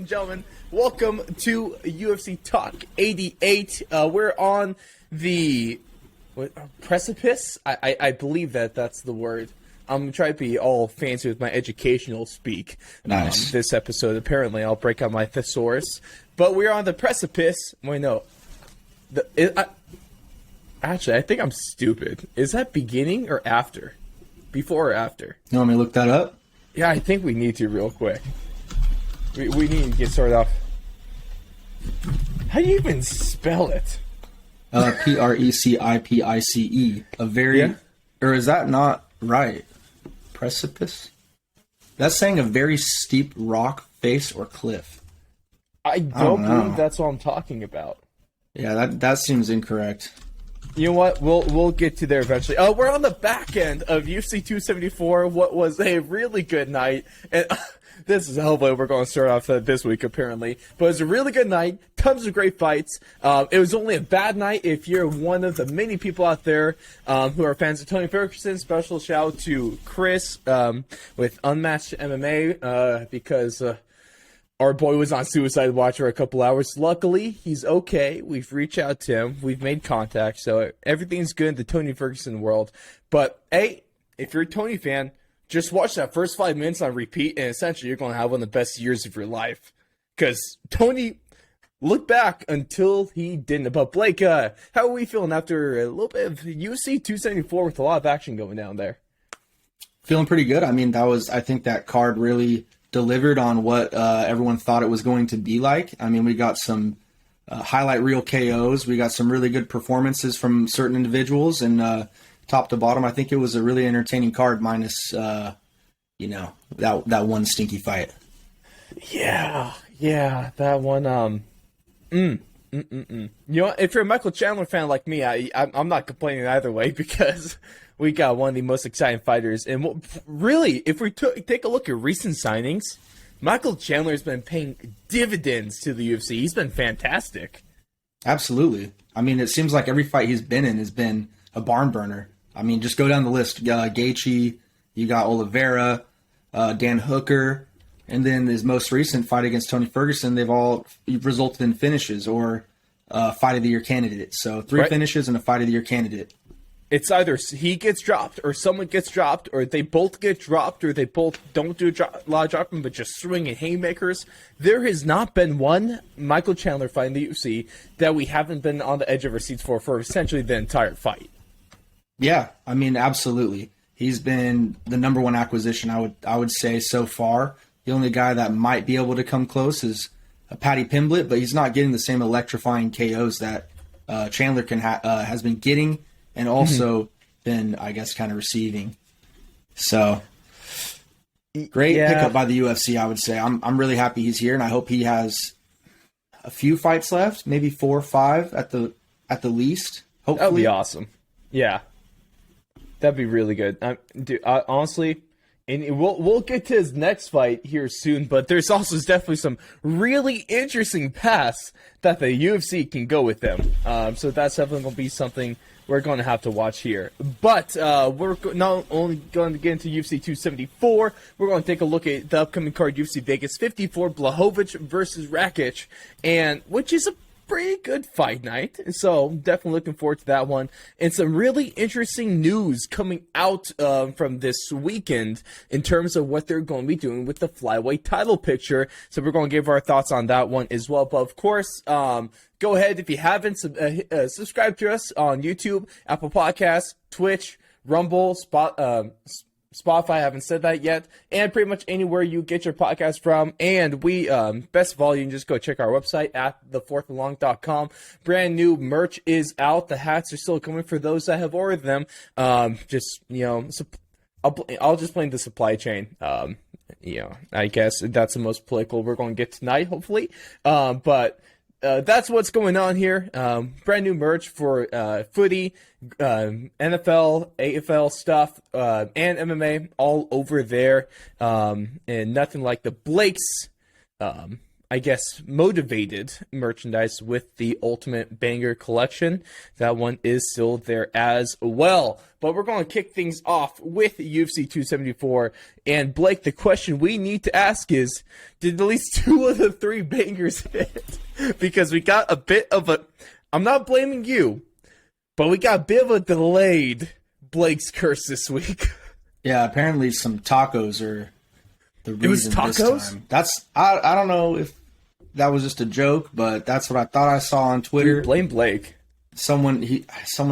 and gentlemen, welcome to UFC Talk 88. We're on the precipice. I believe that's the word. I'm going to try to be all fancy with my educational speak. Nice. This episode, apparently, I'll break out my thesaurus. But we're on the precipice. Wait, no. Actually, I think I'm stupid. Is that beginning or after? Before or after? You want me to look that up? Yeah, I think we need to real quick. We need to get started off. How do you even spell it? Precipice. A very... Yeah? Or is that not right? Precipice? That's saying a very steep rock face or cliff. I don't believe that's what I'm talking about. Yeah, that seems incorrect. You know what? We'll get to there eventually. We're on the back end of UFC 274. What was a really good night, and this is how we're going to start off this week apparently. But it was a really good night. Tons of great fights. It was only a bad night if you're one of the many people out there who are fans of Tony Ferguson. Special shout out to Chris with Unmatched MMA because. Our boy was on suicide watch for a couple hours. Luckily, he's okay. We've reached out to him. We've made contact. So everything's good in the Tony Ferguson world. But, hey, if you're a Tony fan, just watch that first 5 minutes on repeat, and essentially you're going to have one of the best years of your life. Because Tony, look back until he didn't. But, Blake, how are we feeling after a little bit of UFC 274 with a lot of action going down there? Feeling pretty good. I mean, I think that card really delivered on what everyone thought it was going to be like. I mean, we got some highlight reel KOs. We got some really good performances from certain individuals, and top to bottom, I think it was a really entertaining card, minus that one stinky fight. Yeah, that one. You know, if you're a Michael Chandler fan like me, I'm not complaining either way because we got one of the most exciting fighters. And really, if we take a look at recent signings, Michael Chandler has been paying dividends to the UFC. He's been fantastic. Absolutely. I mean, it seems like every fight he's been in has been a barn burner. I mean, just go down the list. Gaethje, you got Oliveira, Dan Hooker, and then his most recent fight against Tony Ferguson, they've all resulted in finishes or fight of the year candidates. So three finishes and a fight of the year candidate. It's either he gets dropped or someone gets dropped or they both get dropped or they both don't do a lot of dropping but just swinging haymakers. There has not been one Michael Chandler fight in the UFC that we haven't been on the edge of our seats for essentially the entire fight. Yeah, I mean, absolutely. He's been the number one acquisition, I would say, so far. The only guy that might be able to come close is Paddy Pimblett, but he's not getting the same electrifying KOs that Chandler has been getting and also been, I guess, kind of receiving. So, great pickup by the UFC, I would say. I'm really happy he's here, and I hope he has a few fights left, maybe 4 or 5 at the least. Hopefully. That would be awesome. Yeah. That'd be really good. Dude, honestly, and we'll get to his next fight here soon, but there's also definitely some really interesting paths that the UFC can go with them. So that's definitely going to be something we're going to have to watch here. But we're not only going to get into UFC 274, we're going to take a look at the upcoming card, UFC Vegas 54, Blachowicz versus Rakitch, and which is a pretty good fight night, so definitely looking forward to that one. And some really interesting news coming out from this weekend in terms of what they're going to be doing with the Flyweight title picture. So we're going to give our thoughts on that one as well. But of course, go ahead if you haven't subscribe to us on YouTube, Apple Podcasts, Twitch, Rumble, Spotify, I haven't said that yet, and pretty much anywhere you get your podcast from. And we, best of all, you can just go check our website at thefourthandlong.com. Brand new merch is out. The hats are still coming for those that have ordered them. I'll just blame the supply chain. I guess that's the most political we're going to get tonight, hopefully. But that's what's going on here. Brand new merch for footy, NFL, AFL stuff, and MMA all over there. And nothing like the Blake's I guess, motivated merchandise with the Ultimate Banger collection. That one is still there as well. But we're going to kick things off with UFC 274. And Blake, the question we need to ask is, did at least 2 of the 3 bangers hit? Because we got a bit of a, I'm not blaming you, but we got a bit of a delayed Blake's curse this week. Yeah, apparently some tacos are the reason it was tacos? this time. That's I don't know if that was just a joke, but that's what I thought I saw on Twitter. Dude, blame Blake. Someone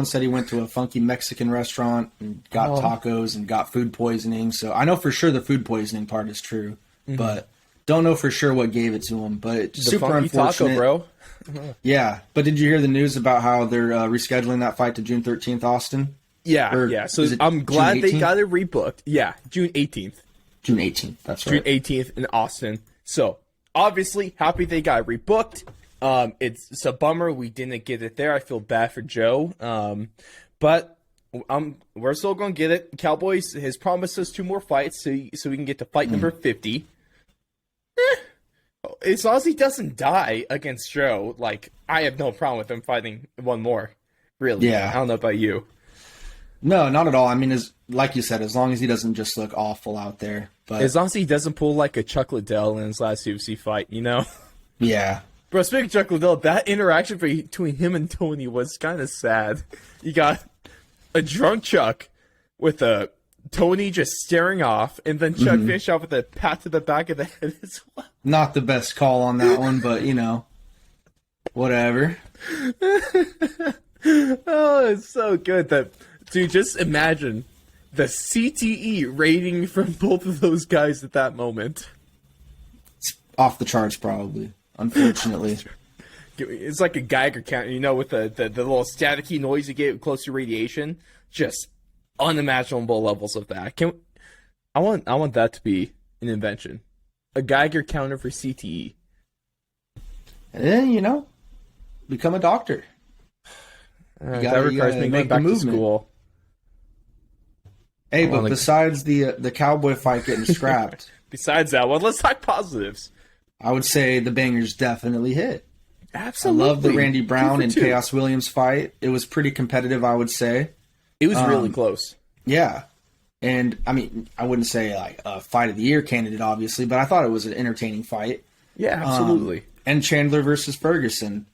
said he went to a funky Mexican restaurant and got tacos and got food poisoning. So I know for sure the food poisoning part is true, but don't know for sure what gave it to him. But it's The super funky unfortunate, taco, bro. Yeah, but did you hear the news about how they're rescheduling that fight to June 13th, Austin? Yeah. So I'm glad they got it rebooked. Yeah, June 18th. June 18th, that's right. June 18th in Austin. So, obviously, happy they got rebooked. It's a bummer we didn't get it there. I feel bad for Joe. But we're still going to get it. Cowboys has promised us 2 more fights so we can get to fight number 50. As long as he doesn't die against Joe, like, I have no problem with him fighting 1 more. Really. Yeah. I don't know about you. No, not at all. I mean, like you said, as long as he doesn't just look awful out there. But as long as he doesn't pull like a Chuck Liddell in his last UFC fight, you know? Yeah. Bro, speaking of Chuck Liddell, that interaction between him and Tony was kind of sad. You got a drunk Chuck with a Tony just staring off, and then Chuck finished off with a pat to the back of the head as well. Not the best call on that one, but, whatever. Oh, it's so good that... Dude, just imagine the CTE rating from both of those guys at that moment. It's off the charts, probably, unfortunately. It's like a Geiger counter, with the little staticky noise you get close to radiation. Just unimaginable levels of that. I want that to be an invention. A Geiger counter for CTE. And, become a doctor. That requires me going back to school. Hey, but besides the Cowboy fight getting scrapped... Besides that, well, let's talk positives. I would say the bangers definitely hit. Absolutely. I love the Randy Brown and Chaos Williams fight. It was pretty competitive, I would say. It was really close. Yeah. And, I mean, I wouldn't say like a fight of the year candidate, obviously, but I thought it was an entertaining fight. Yeah, absolutely. And Chandler versus Ferguson.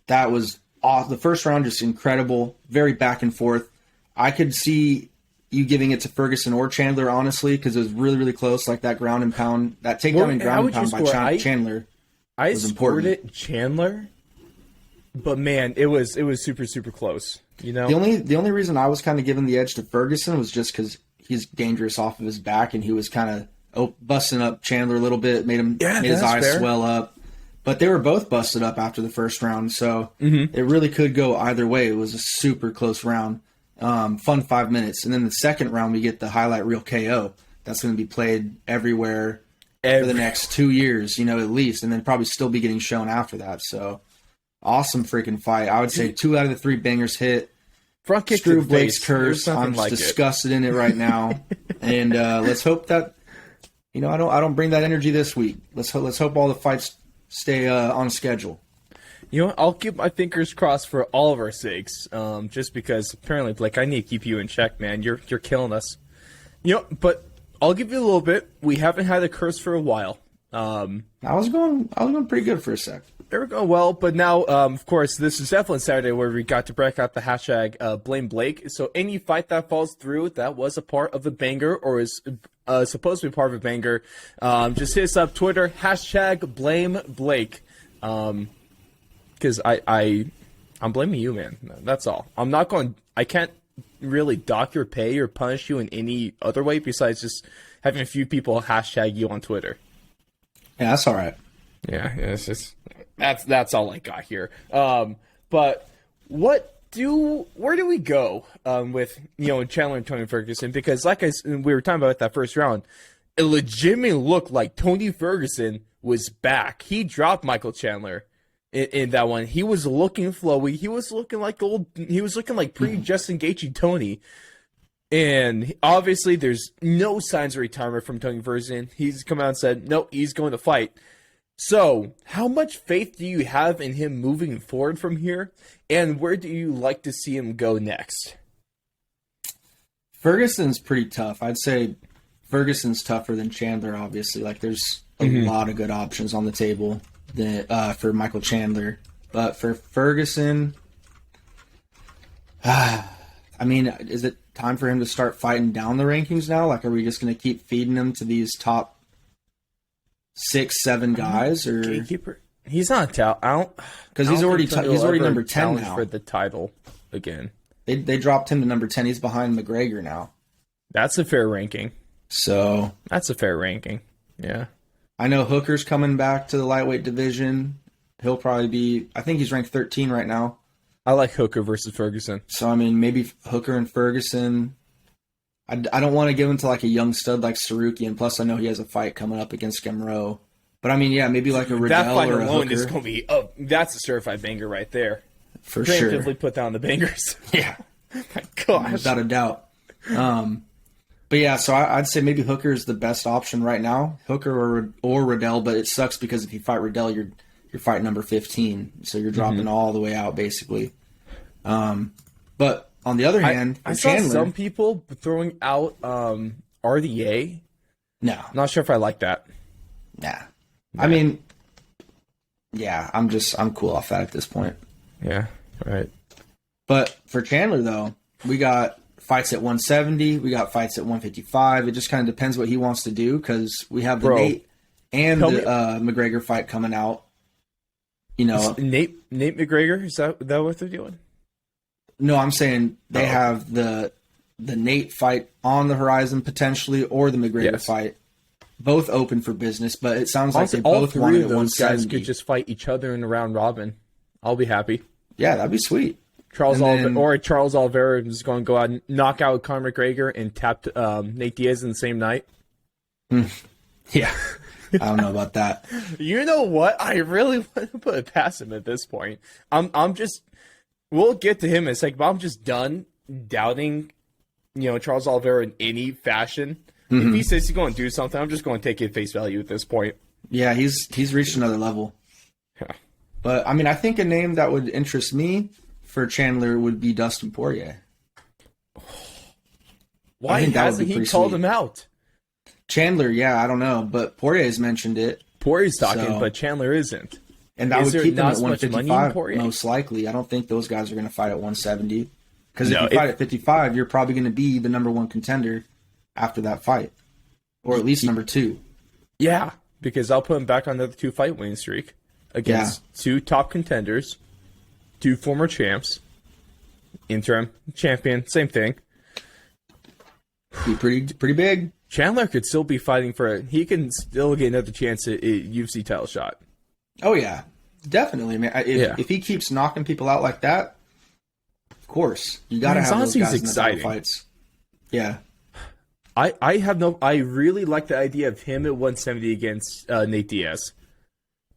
That was the first round, just incredible, very back and forth. I could see you giving it to Ferguson or Chandler, honestly, because it was really, really close. Like that ground and pound, that takedown and ground and pound by Chandler. I scored it Chandler, but man, it was super, super close. The only reason I was kind of giving the edge to Ferguson was just because he's dangerous off of his back, and he was kind of busting up Chandler a little bit, made his eyes swell up. But they were both busted up after the first round, so it really could go either way. It was a super close round. Fun 5 minutes. And then the second round, we get the highlight reel KO. That's going to be played everywhere for the next 2 years, at least. And then probably still be getting shown after that. So, awesome freaking fight. I would say 2 out of the 3 bangers hit. Front kick Screw to Blake's face. curse. I'm disgusted in it right now. And let's hope that, I don't bring that energy this week. Let's hope all the fights stay on schedule. I'll keep my fingers crossed for all of our sakes, just because apparently, Blake, I need to keep you in check, man. You're killing us. But I'll give you a little bit. We haven't had a curse for a while. I was going pretty good for a sec. They were going well, but now, of course, this is definitely Saturday where we got to break out the hashtag Blame Blake. So any fight that falls through that was a part of a banger or is supposed to be part of a banger, just hit us up Twitter, hashtag Blame Blake. Because I'm blaming you, man. That's all. I can't really dock your pay or punish you in any other way besides just having a few people hashtag you on Twitter. Yeah, that's all right. Yeah, it's just that's all I got here. But where do we go with Chandler and Tony Ferguson? Because we were talking about that first round, it legitimately looked like Tony Ferguson was back. He dropped Michael Chandler in that one. He was looking flowy. He was looking like pre-Justin Gaethje Tony. And obviously there's no signs of retirement from Tony Ferguson. He's come out and said, nope, he's going to fight. So, how much faith do you have in him moving forward from here? And where do you like to see him go next? Ferguson's pretty tough. I'd say Ferguson's tougher than Chandler, obviously. Like, there's a lot of good options on the table for Michael Chandler. But for Ferguson, I mean, is it time for him to start fighting down the rankings now? Like, are we just going to keep feeding him to these top 6, 7 guys? Or Gatekeeper? He's not out. Because he's already number 10 now. For the title again. They dropped him to number 10. He's behind McGregor now. That's a fair ranking. So that's a fair ranking. Yeah. I know Hooker's coming back to the lightweight division. He'll probably be, I think he's ranked 13 right now. I like Hooker versus Ferguson. So, I mean, maybe Hooker and Ferguson. I don't want to give him to like a young stud like Saruki, and plus I know he has a fight coming up against Gamrot. But I mean, yeah, maybe like a Riddell that fight or a alone Hooker. is going to be, that's a certified banger right there. For sure. Preemptively put down the bangers. Yeah. My gosh. Without a doubt. But yeah, so I'd say maybe Hooker is the best option right now. Hooker or Riddell, but it sucks because if you fight Riddell, you're fighting number 15, so you're dropping all the way out basically. But on the other hand, I Chandler, saw some people throwing out RDA. No, not sure if I like that. Nah. I mean, yeah, I'm cool off that at this point. Yeah, right. But for Chandler though, we got fights at 170, we got fights at 155. It just kind of depends what he wants to do because we have the Nate and the McGregor fight coming out. You know, Nate McGregor, is that what they're doing? No, I'm saying they have the Nate fight on the horizon potentially, or the McGregor fight, both open for business. But it sounds like they both wanted at 170. Guys could just fight each other in the round robin. I'll be happy. Yeah, that'd be sweet. Charles Oliveira is going to go out and knock out Conor McGregor and tap Nate Diaz in the same night. Yeah. I don't know about that. You know what? I really want to put it past him at this point. We'll get to him in a second, but I'm just done doubting, Charles Oliveira in any fashion. If he says he's going to do something, I'm just going to take it at face value at this point. Yeah, he's reached another level. Yeah. But, I mean, I think a name that would interest me for Chandler would be Dustin Poirier. Why hasn't he called him out? Chandler, yeah, I don't know, but Poirier's mentioned it. Poirier's talking, but Chandler isn't. And that would keep him at 155, most likely. I don't think those guys are going to fight at 170. Because if you fight at 55, you're probably going to be the number 1 contender after that fight. Or at least number 2. Yeah, because I'll put him back on the 2-fight winning streak against 2 top contenders, 2 former champs, interim champion, same thing. Be pretty big. Chandler could still be fighting he can still get another chance at a UFC title shot. Oh, yeah. Definitely, man. If he keeps knocking people out like that, of course. You got to have those guys in the title fights. Yeah. I really like the idea of him at 170 against Nate Diaz.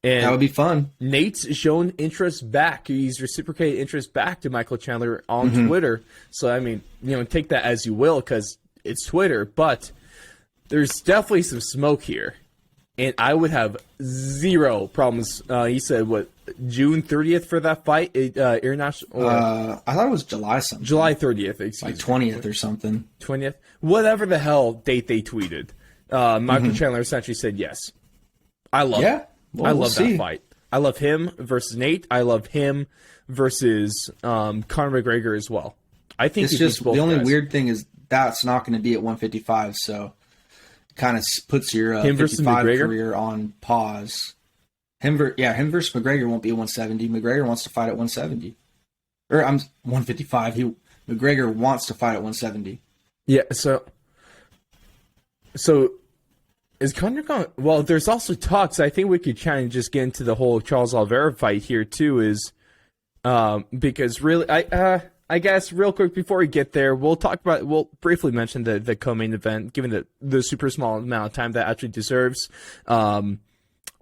And that would be fun. Nate's shown interest back. He's reciprocated interest back to Michael Chandler on Twitter. So, I mean, take that as you will because it's Twitter. But there's definitely some smoke here. And I would have zero problems. He said, June 30th for that fight? International? I thought it was July something. July 30th, excuse me. 20th or something. 20th? Whatever the hell date they tweeted. Michael Chandler essentially said yes. I love it. Well, I love that fight. I love him versus Nate. I love him versus Conor McGregor as well. I think it's just the only weird thing is that's not going to be at 155, so kind of puts your 55 career on pause. Him versus McGregor won't be at 170. McGregor wants to fight at 170. Or I'm 155. McGregor wants to fight at 170. Yeah, so is Conor going? Well, there's also talks. I think we could try and just get into the whole Charles Oliveira fight here too. Is because really, I guess real quick before we get there, we'll briefly mention the co-main event, given the super small amount of time that actually deserves.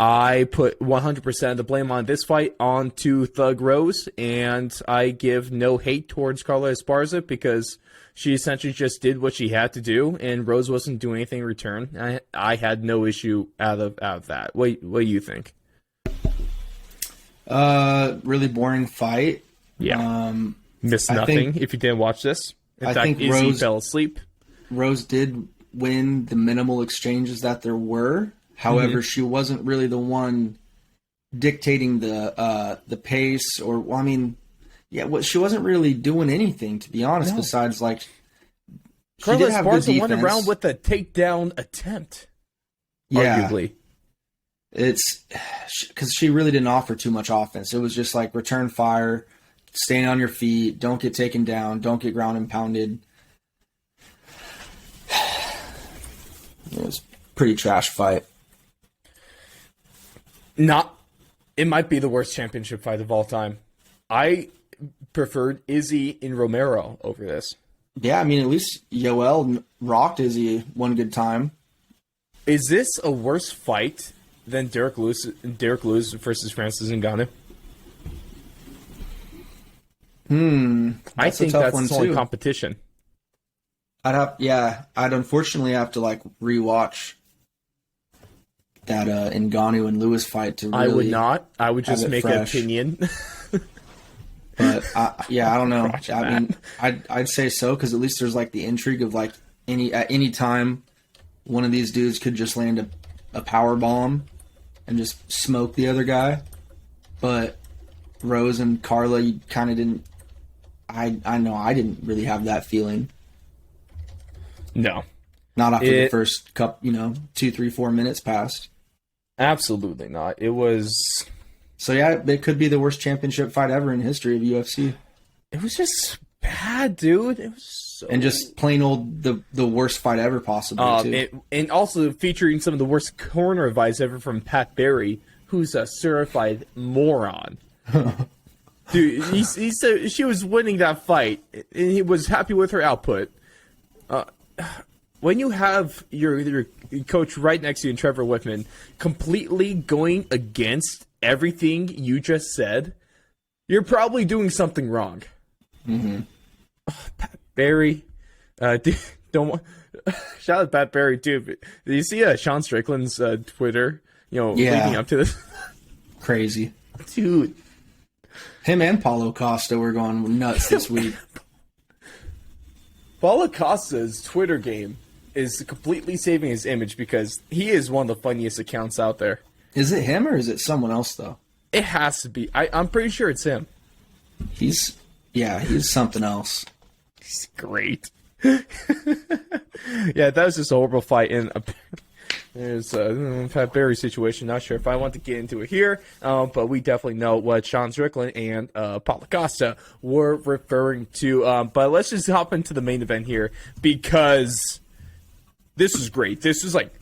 I put 100% of the blame on this fight onto Thug Rose, and I give no hate towards Carla Esparza because she essentially just did what she had to do, and Rose wasn't doing anything in return. I had no issue out of that. What do you think? Really boring fight. Yeah. Missed I nothing think- if you didn't watch this. In I fact, think Izzy Rose- fell asleep. Rose did win the minimal exchanges that there were. However, she wasn't really the one dictating the pace, or well, I mean, she wasn't really doing anything, to be honest. No. Besides, like, she Carla did have good Esparza won defense. around with a takedown attempt. Yeah. Arguably. It's because she really didn't offer too much offense. It was just like return fire, staying on your feet, don't get taken down, don't get ground and pounded. It was a pretty trash fight. It might be the worst championship fight of all time. I preferred Izzy and Romero over this. Yeah, I mean, at least Yoel rocked Izzy one good time. Is this a worse fight than Derek Lewis versus Francis Ngannou? I That's a think tough that's one, the only too. competition. I'd unfortunately have to like rewatch that Ngannou and Lewis fight to really. I would not. I would just it make an fresh. opinion. But I don't know. Watch I mean, I'd say so, because at least there's like the intrigue of like at any time one of these dudes could just land a power bomb and just smoke the other guy. But Rose and Carla, you kind of didn't. I know I didn't really have that feeling. No, Not after the first 2, 3, 4 minutes passed. absolutely not. It was So yeah, it could be the worst championship fight ever in the history of UFC, just bad, dude. It was so and just plain old the worst fight ever possible too. and also featuring some of the worst corner advice ever from Pat Barry, who's a certified moron. Dude, he said she was winning that fight, and he was happy with her output. When you have your coach right next to you, and Trevor Whitman, completely going against everything you just said, you're probably doing something wrong. Mm-hmm. Pat Barry, don't shout out Pat Barry too. But did you see Sean Strickland's Twitter? Leading up to this, Crazy. dude. Him and Paulo Costa were going nuts this week. Paulo Costa's Twitter game is completely saving his image because he is one of the funniest accounts out there. Is it him or is it someone else though? It has to be. I'm pretty sure it's him. He's something else. He's great. Yeah, that was just a horrible fight. And there's a Pat Barry situation. Not sure if I want to get into it here, but we definitely know what Sean Strickland and Paulo Costa were referring to. But let's just hop into the main event here because this was great. This was like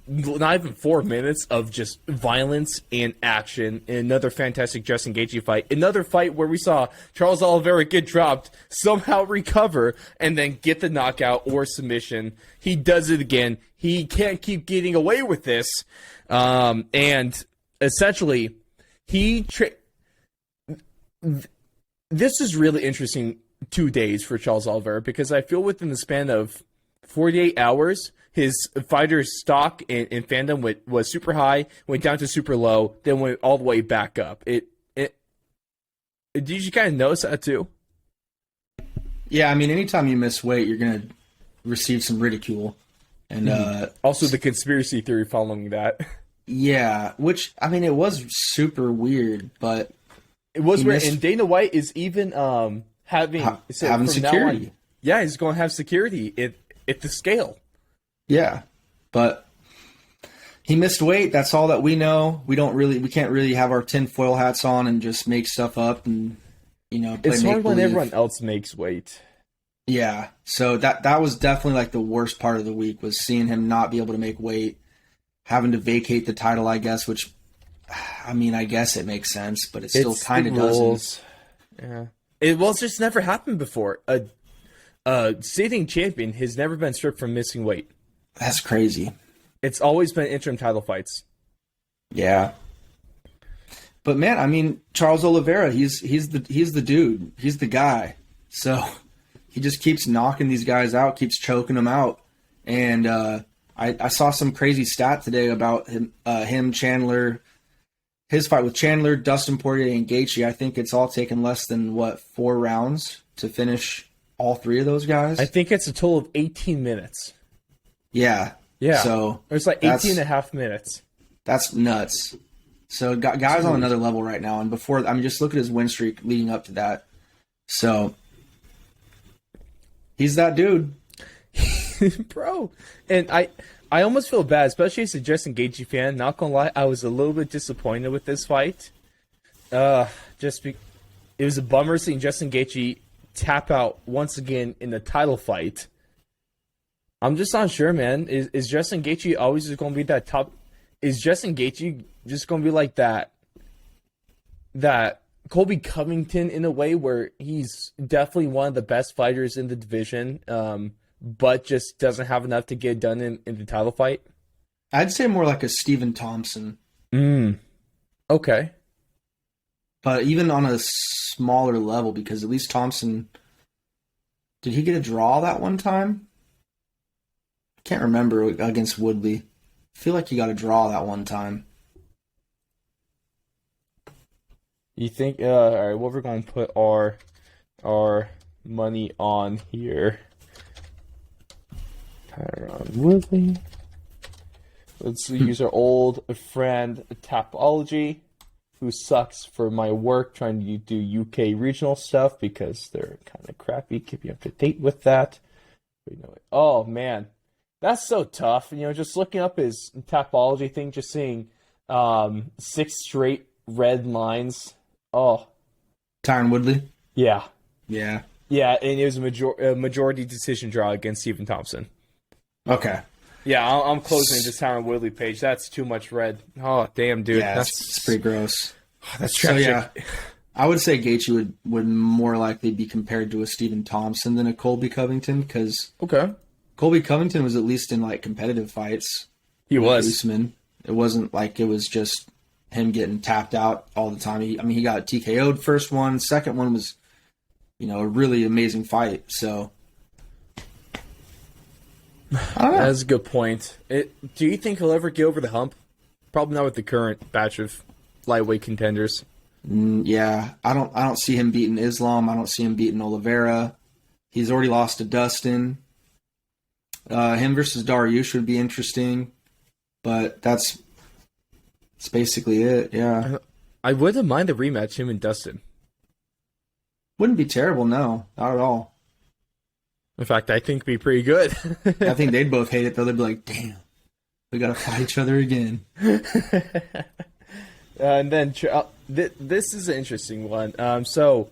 not even 4 minutes of just violence and action. Another fantastic Justin Gaethje fight. Another fight where we saw Charles Oliveira get dropped, somehow recover, and then get the knockout or submission. He does it again. He can't keep getting away with this. And essentially, this is really interesting 2 days for Charles Oliveira because I feel within the span of 48 hours, his fighter's stock and fandom was super high, went down to super low, then went all the way back up. Did you kind of notice that too? Yeah, I mean, anytime you miss weight, you're gonna receive some ridicule, and Also, the conspiracy theory following that. yeah, which I mean, it was super weird, but It was He weird, missed- and Dana White is even having having from now security. on- yeah, he's going to have security at the scale. Yeah, but he missed weight. That's all that we know. We can't really have our tinfoil hats on and just make stuff up and play It's hard when make-believe. everyone else makes weight. Yeah, so that was definitely like the worst part of the week was seeing him not be able to make weight, having to vacate the title. I guess, which I mean, I guess it makes sense, but it still It's kind of the doesn't. rules. Yeah, it's just never happened before. A sitting champion has never been stripped from missing weight. That's crazy. It's always been interim title fights. Yeah. But man, I mean, Charles Oliveira, he's the dude. He's the guy. So he just keeps knocking these guys out, keeps choking them out. And I saw some crazy stat today about him, Chandler, his fight with Chandler, Dustin Poirier, and Gaethje, I think it's all taken less than, 4 rounds to finish all 3 of those guys? I think it's a total of 18 minutes. Yeah. Yeah. So it's like 18 and a half minutes. That's nuts. So guys on another level right now. And before, I mean, just look at his win streak leading up to that. So he's that dude. Bro. And I almost feel bad, especially as a Justin Gaethje fan. Not gonna lie, I was a little bit disappointed with this fight. It was a bummer seeing Justin Gaethje tap out once again in the title fight. I'm just not sure, man. Is Justin Gaethje always just going to be that top? Is Justin Gaethje just going to be like that Colby Covington in a way where he's definitely one of the best fighters in the division, but just doesn't have enough to get done in the title fight? I'd say more like a Stephen Thompson. Okay. But even on a smaller level, because at least Thompson, did he get a draw that one time? Can't remember against Woodley. I feel like he got a draw that one time. You think? All right. What we're going to put our money on here? Tyron Woodley. Let's use our old friend Tapology, who sucks for my work trying to do UK regional stuff because they're kind of crappy. Keep you up to date with that. Oh man. That's so tough. Just looking up his Tapology thing, just seeing 6 straight red lines. Oh. Tyron Woodley? Yeah. Yeah. Yeah, and it was a majority decision draw against Stephen Thompson. Okay. Yeah, I'm closing this Tyron Woodley page. That's too much red. Oh, damn, dude. Yeah, it's pretty gross. That's so, tragic. Yeah, I would say Gaethje would more likely be compared to a Stephen Thompson than a Colby Covington, because Colby Covington was at least in competitive fights. He was. Usman. It wasn't like it was just him getting tapped out all the time. He got TKO'd first one. Second one was, a really amazing fight. So, I don't know. That's a good point. Do you think he'll ever get over the hump? Probably not with the current batch of lightweight contenders. Yeah, I don't see him beating Islam. I don't see him beating Oliveira. He's already lost to Dustin. Him versus Dariush would be interesting, but that's basically it. Yeah, I wouldn't mind the rematch, him and Dustin. Wouldn't be terrible. No, not at all. In fact, I think it'd be pretty good. I think they'd both hate it though. They'd be like, "Damn, we gotta fight each other again." And then this is an interesting one. So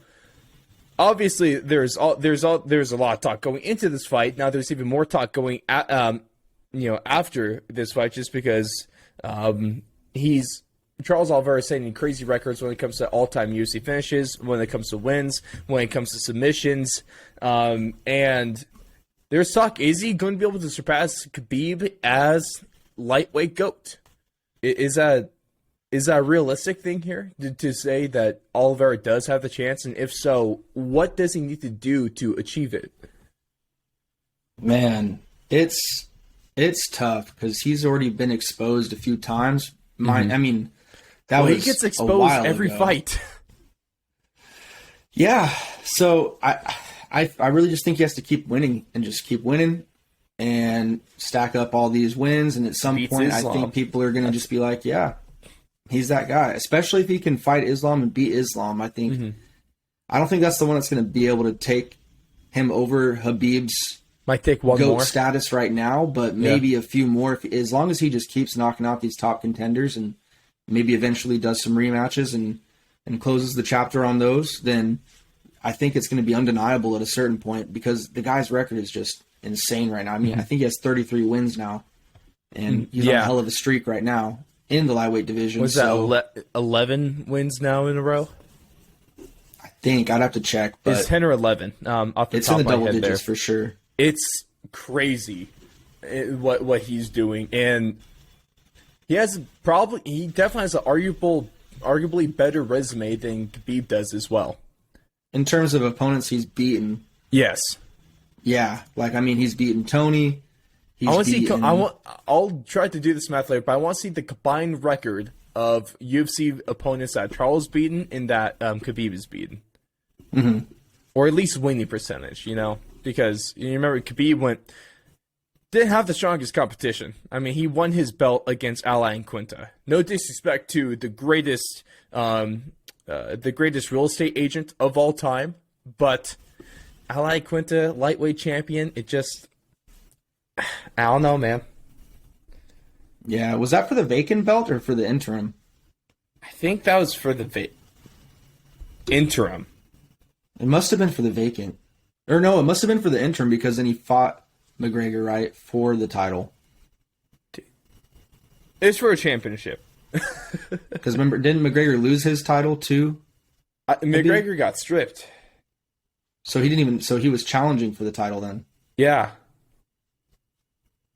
obviously there's a lot of talk going into this fight. Now there's even more talk going at, after this fight, just because Charles Oliveira is setting crazy records when it comes to all-time UFC finishes, when it comes to wins, when it comes to submissions, and there's talk: is he going to be able to surpass Khabib as lightweight GOAT? Is that a realistic thing here to say that Oliveira does have the chance? And if so, what does he need to do to achieve it? Man, it's tough because he's already been exposed a few times. I mean, he gets exposed every fight. Yeah, so I really just think he has to keep winning and just keep winning and stack up all these wins. And at some point, Islam. I think people are going to just be like, yeah, he's that guy. Especially if he can fight Islam and beat Islam. I think I don't think that's the one that's going to be able to take him over Khabib's might take one GOAT more status right now, but maybe a few more. As long as he just keeps knocking out these top contenders and maybe eventually does some rematches and closes the chapter on those, then I think it's going to be undeniable at a certain point, because the guy's record is just insane right now. I mean, I think he has 33 wins now, and he's on a hell of a streak right now in the lightweight division. Was that 11 wins now in a row? I think I'd have to check. But it's 10 or 11. Off the it's top in the of my double head digits there. for sure. It's crazy what he's doing, and he definitely has an arguably better resume than Khabib does as well. In terms of opponents he's beaten, yes, yeah, he's beaten Tony. I'll try to do this math later, but I want to see the combined record of UFC opponents that Charles beaten and that Khabib is beaten. Mm-hmm. Or at least winning percentage, because you remember Khabib didn't have the strongest competition. I mean, he won his belt against Alain Quinta. No disrespect to the greatest real estate agent of all time, but Alain Quinta, lightweight champion, it just, I don't know, man. Yeah, was that for the vacant belt or for the interim? I think that was for the interim. It must have been for the vacant. Or no, it must have been for the interim because then he fought McGregor, right, for the title. It's for a championship. Because remember, didn't McGregor lose his title too? McGregor got stripped. So he didn't even. So he was challenging for the title then. Yeah.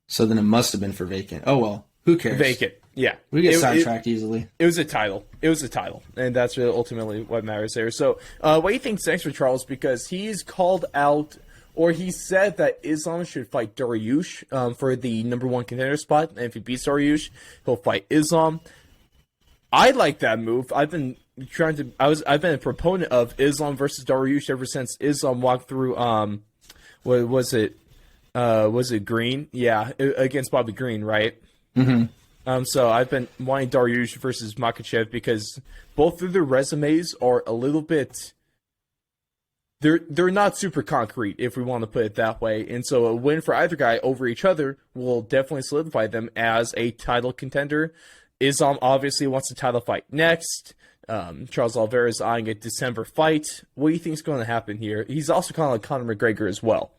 So then it must have been for vacant. Oh well, who cares? Vacant. Yeah. We get sidetracked easily. It was a title. And that's really ultimately what matters there. So, what do you think's next for Charles? Because he's called out, or he said that Islam should fight Dariush for the number one contender spot. And if he beats Dariush, he'll fight Islam. I like that move. I've been a proponent of Islam versus Dariush ever since Islam walked through. What was it? Was it Green? Yeah, against Bobby Green, right? Mm-hmm. So I've been wanting Dariush versus Makhachev because both of their resumes are a little bit. They're not super concrete, if we want to put it that way. And so a win for either guy over each other will definitely solidify them as a title contender. Islam obviously wants a title fight next. Charles Oliveira is eyeing a December fight. What do you think is going to happen here? He's also kind of like Conor McGregor as well.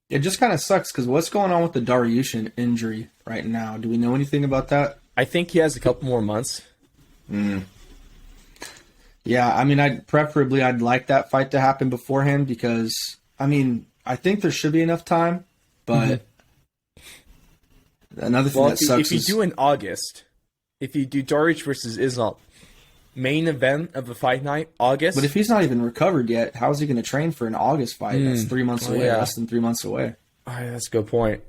It just kind of sucks because what's going on with the Dariush injury right now? Do we know anything about that? I think he has a couple more months. Yeah, I mean, I'd like that fight to happen beforehand because, I mean, I think there should be enough time, but another thing that sucks if you do in August, if you do Dariush versus Islam, main event of the fight night, August. But if he's not even recovered yet, how is he going to train for an August fight? That's 3 months away, less than 3 months away. Oh, yeah, that's a good point.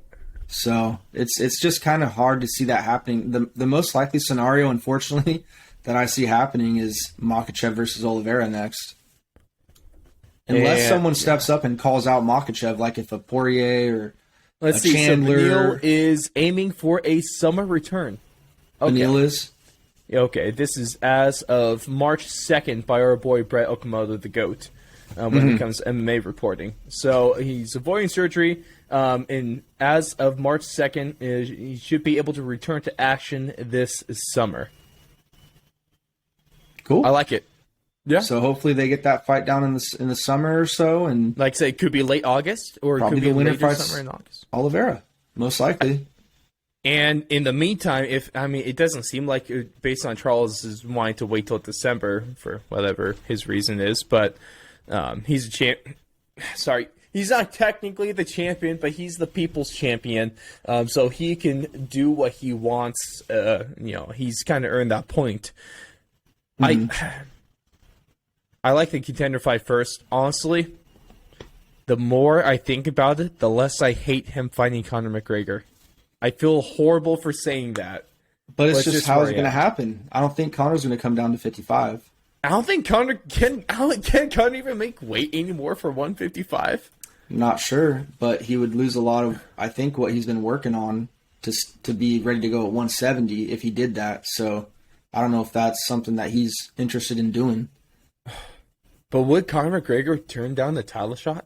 So it's just kind of hard to see that happening. The most likely scenario, unfortunately, that I see happening is Makhachev versus Oliveira next. Unless someone steps up and calls out Makhachev, like if a Poirier or Chandler. So Beneil is aiming for a summer return. Okay. Beneil is? Okay, this is as of March 2nd by our boy Brett Okamoto, the GOAT, when it comes to MMA reporting. So he's avoiding surgery, and as of March 2nd, he should be able to return to action this summer. Cool. I like it. Yeah. So hopefully they get that fight down in the summer or so, and like I say, it could be late August or it could be later summer in August. Oliveira, most likely. And in the meantime, it doesn't seem like, based on Charles is wanting to wait till December for whatever his reason is, but he's a champ. Sorry, he's not technically the champion, but he's the people's champion. So he can do what he wants. He's kind of earned that point. I like the contender fight first. Honestly, the more I think about it, the less I hate him fighting Conor McGregor. I feel horrible for saying that. But it's just how it's going to happen. I don't think Conor's going to come down to 55. I don't think Conor can Conor even make weight anymore for 155. Not sure, but he would lose a lot of, I think, what he's been working on to be ready to go at 170 if he did that. So I don't know if that's something that he's interested in doing. But would Conor McGregor turn down the title shot?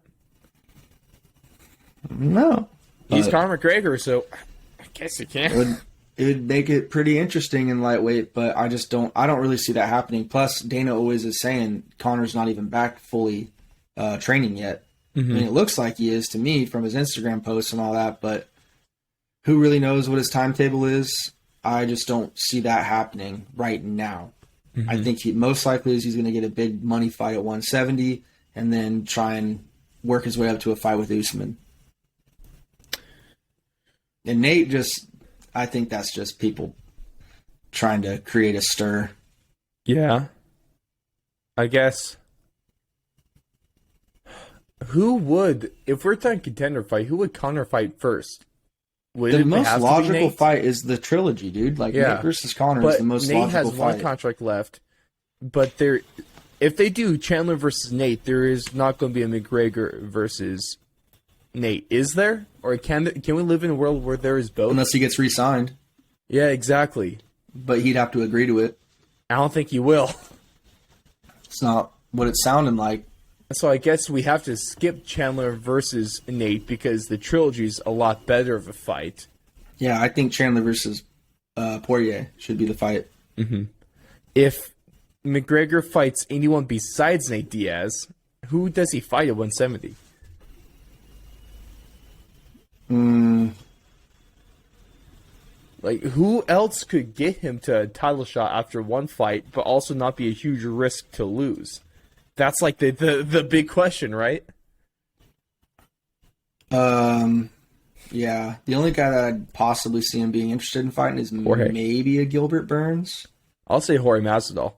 No. He's Conor McGregor, so I guess he can. It would make it pretty interesting in lightweight, but I don't really see that happening. Plus, Dana always is saying Conor's not even back fully training yet. Mm-hmm. I mean, it looks like he is to me from his Instagram posts and all that, but who really knows what his timetable is? I just don't see that happening right now. Mm-hmm. I think most likely he's going to get a big money fight at 170 and then try and work his way up to a fight with Usman. And Nate I think that's just people trying to create a stir. Yeah. I guess. If we're talking contender fight, who would Conor fight first? Would The it most have to be logical Nate? fight is the trilogy, dude. Like, Yeah. Nate versus Conor But is the most Nate logical has one fight. contract left. But if they do Chandler versus Nate, there is not going to be a McGregor versus Nate, is there? Or can we live in a world where there is both? Unless he gets re-signed. Yeah, exactly. But he'd have to agree to it. I don't think you will. It's not what it's sounding like. So I guess we have to skip Chandler versus Nate because the trilogy is a lot better of a fight. Yeah, I think Chandler versus Poirier should be the fight. If McGregor fights anyone besides Nate Diaz, who does he fight at 170? Like, who else could get him to a title shot after one fight, but also not be a huge risk to lose? That's like the big question, right? Yeah. The only guy that I'd possibly see him being interested in fighting is Jorge. maybe a Gilbert Burns. I'll say Horry Masvidal.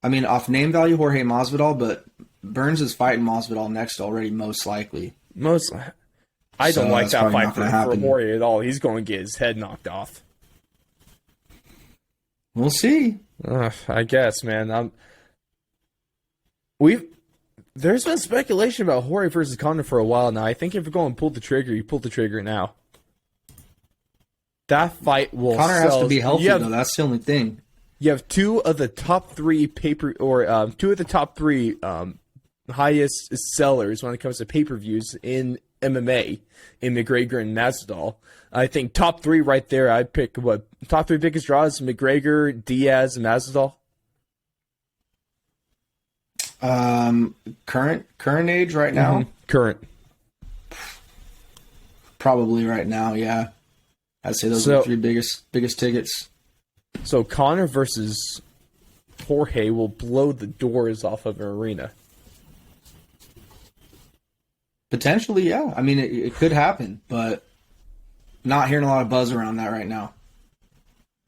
I mean, off name value, Jorge Masvidal, but Burns is fighting Masvidal next already, most likely. I So don't like that's that probably fight not for gonna happen. Horry at all. He's going to get his head knocked off. We'll see. I guess, man. There's been speculation about Horry versus Conor for a while now. I think if you're going to pull the trigger, you pull the trigger now. That fight will Conor has sell. to be healthy, though. That's the only thing. You have two of the top three highest sellers when it comes to pay-per-views in MMA in McGregor and Masvidal. I think top three right there. I'd pick top three biggest draws: McGregor, Diaz, and Masvidal. Current age right now? Current. Probably right now, yeah. I'd say those are the three biggest tickets. So Conor versus Jorge will blow the doors off of an arena. Potentially, yeah. I mean, it could happen, but not hearing a lot of buzz around that right now.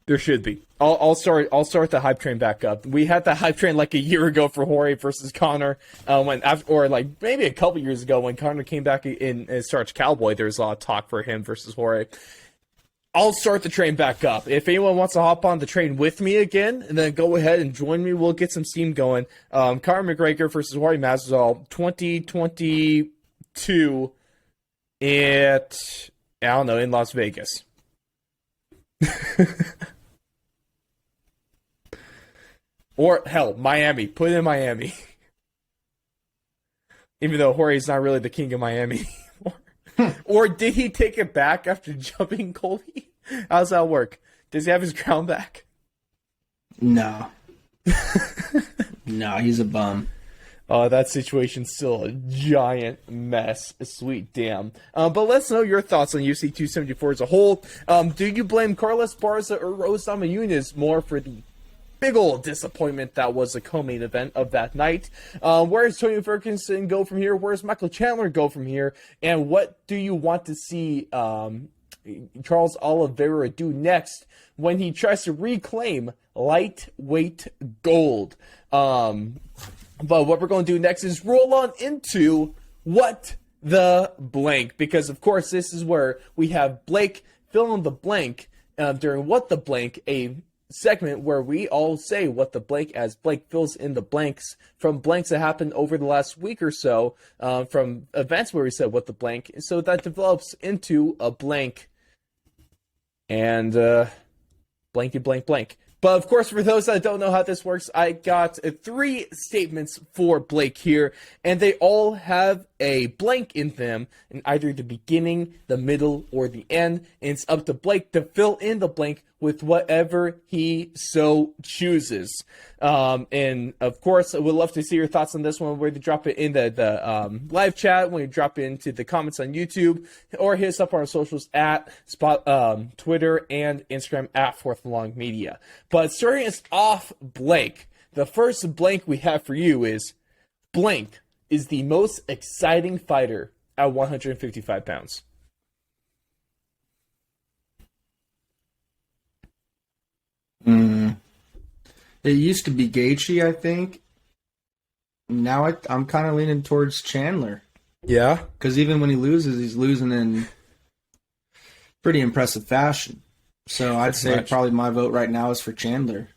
There should be. I'll start the hype train back up. We had the hype train like a year ago for Horry versus Conor, or like maybe a couple years ago when Conor came back in Starch Cowboy. There was a lot of talk for him versus Horry. I'll start the train back up. If anyone wants to hop on the train with me again, and then go ahead and join me, we'll get some steam going. Conor McGregor versus Horry Masvidal, 2022 in Las Vegas. Or, hell, Miami. Put it in Miami. Even though Jorge's not really the king of Miami anymore. Or did he take it back after jumping Colby? How's that work? Does he have his crown back? No. No, he's a bum. That situation's still a giant mess. Sweet damn. But let's know your thoughts on UFC 274 as a whole. Do you blame Carlos Barza or Rose Namajunas more for the big old disappointment that was the co-main event of that night? Where does Tony Ferguson go from here? Where does Michael Chandler go from here? And what do you want to see Charles Oliveira do next when he tries to reclaim lightweight gold? But what we're going to do next is roll on into What the Blank, because of course this is where we have Blake fill in the blank during What the Blank, a segment where we all say what the blank as Blake fills in the blanks from blanks that happened over the last week or so, from events where we said what the blank, so that develops into a blank and blanky blank blank. But of course, for those that don't know how this works, I got 3 statements for Blake here, and they all have a blank in them in either the beginning, the middle, or the end. And it's up to Blake to fill in the blank with whatever he so chooses. And of course, I would love to see your thoughts on this one, where you drop it in the live chat, when you drop it into the comments on YouTube, or hit us up on our socials at Twitter and Instagram at Fourth Long Media. But starting us off, Blake, the first blank we have for you is blank is the most exciting fighter at 155 pounds. It used to be Gaethje, I think. Now I'm kind of leaning towards Chandler. Yeah? Because even when he loses, he's losing in pretty impressive fashion. So I'd say probably my vote right now is for Chandler.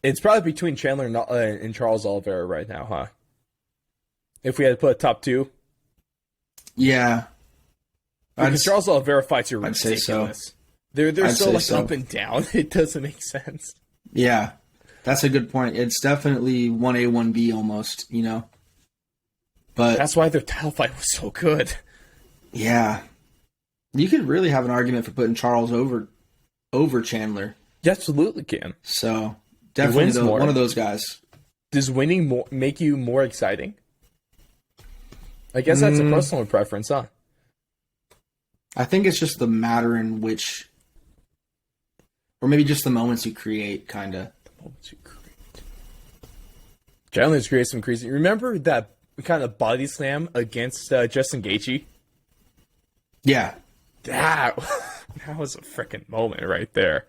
It's probably between Chandler and Charles Oliveira right now, huh? If we had to put a top two. Yeah. Because Charles Oliveira fights are ridiculous. I'd say so. They're so like up and down. It doesn't make sense. Yeah. That's a good point. It's definitely 1A, 1B almost, you know? But that's why their title fight was so good. Yeah. You could really have an argument for putting Charles over Chandler. You absolutely can. So, definitely one of those guys. Does winning make you more exciting? I guess that's a personal preference, huh? I think it's just the matter in which, or maybe just the moments you create, kind of. The moments you create. Chandler's created some crazy. Remember that kind of body slam against Justin Gaethje? Yeah. That was a freaking moment right there.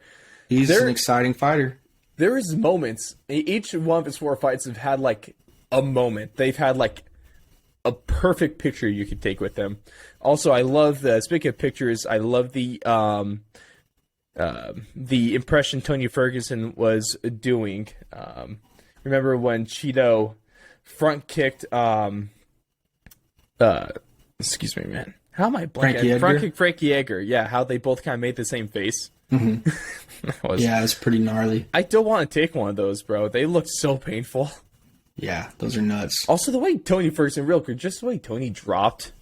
He's an exciting fighter. There is moments. Each one of his 4 fights have had like a moment. They've had like a perfect picture you could take with them. Also, I love speaking of pictures, I love the impression Tony Ferguson was doing. Remember when Cheeto front kicked excuse me, man. How am I blanking? Front kick Frankie Edgar. Yeah, how they both kind of made the same face. Mm-hmm. Yeah, it's pretty gnarly. I don't want to take one of those, bro. They look so painful. Yeah, those are nuts. Also, the way Tony Ferguson, real quick, just the way Tony dropped.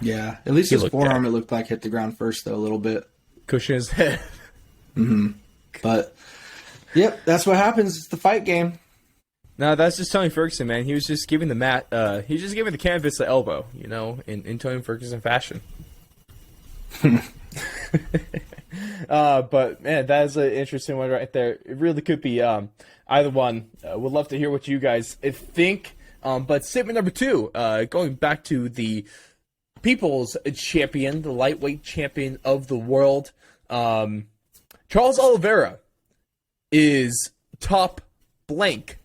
Yeah, at least his forearm, it looked like, hit the ground first, though, a little bit. Cushion his head. Mm-hmm. But, yep, that's what happens. It's the fight game. No, that's just Tony Ferguson, man. He was just giving the mat, he's just giving the canvas the elbow, you know, in Tony Ferguson fashion. But man, that is an interesting one right there. It really could be either one. Would love to hear what you guys think. But statement number 2, going back to the People's Champion, the lightweight champion of the world, Charles Oliveira is top blank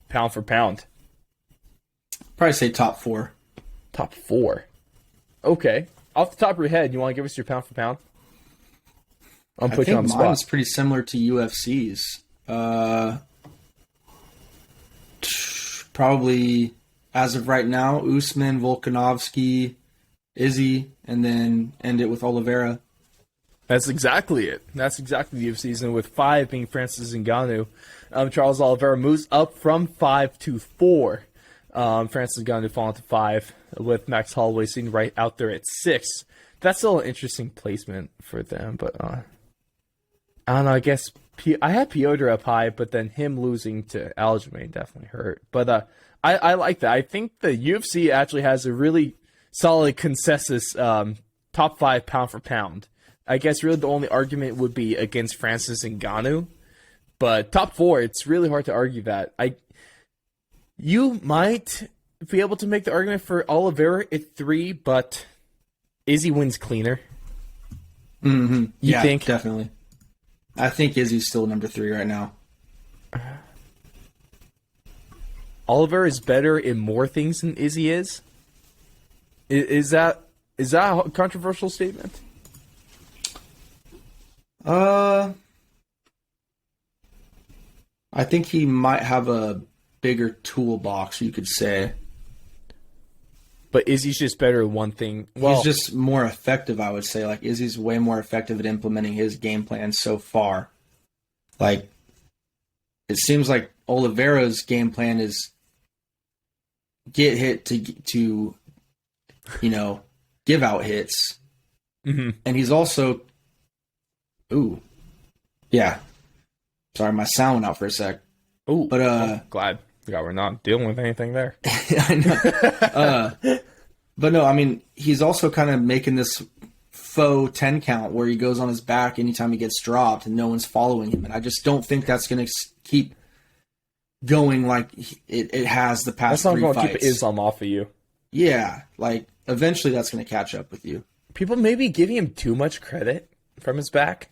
pound for pound. Probably say top 4. Top 4. Okay. Off the top of your head, you want to give us your pound for pound? I'm putting you on the spot. Mine's pretty similar to UFC's. Probably, as of right now, Usman, Volkanovski, Izzy, and then end it with Oliveira. That's exactly it. That's exactly the UFC's. And with 5 being Francis Ngannou, Charles Oliveira moves up from 5 to 4. Francis Ngannou falling to 5, with Max Holloway sitting right out there at 6. That's still an interesting placement for them, but I don't know. I guess I had Piotr up high, but then him losing to Aljamain definitely hurt. But I like that. I think the UFC actually has a really solid consensus top 5 pound for pound. I guess really the only argument would be against Francis Ngannou, but top 4, it's really hard to argue that. You might be able to make the argument for Oliveira at 3, but Izzy wins cleaner. Mm-hmm. You think? Definitely. I think Izzy's still number 3 right now. Oliveira is better in more things than Izzy is? Is that a controversial statement? I think he might have a bigger toolbox, you could say. But Izzy's just better at one thing. Well, he's just more effective, I would say. Like, Izzy's way more effective at implementing his game plan so far. Like, it seems like Oliveira's game plan is get hit to you know, give out hits. Mm-hmm. And he's also... Ooh. Yeah. Sorry, my sound went out for a sec. Ooh. But, I'm glad we're not dealing with anything there. I know. But no, I mean, he's also kind of making this faux 10 count where he goes on his back anytime he gets dropped and no one's following him. And I just don't think that's going to keep going like it has the past 3 fights. That's not going to keep Islam off of you. Yeah, like, eventually that's going to catch up with you. People may be giving him too much credit from his back.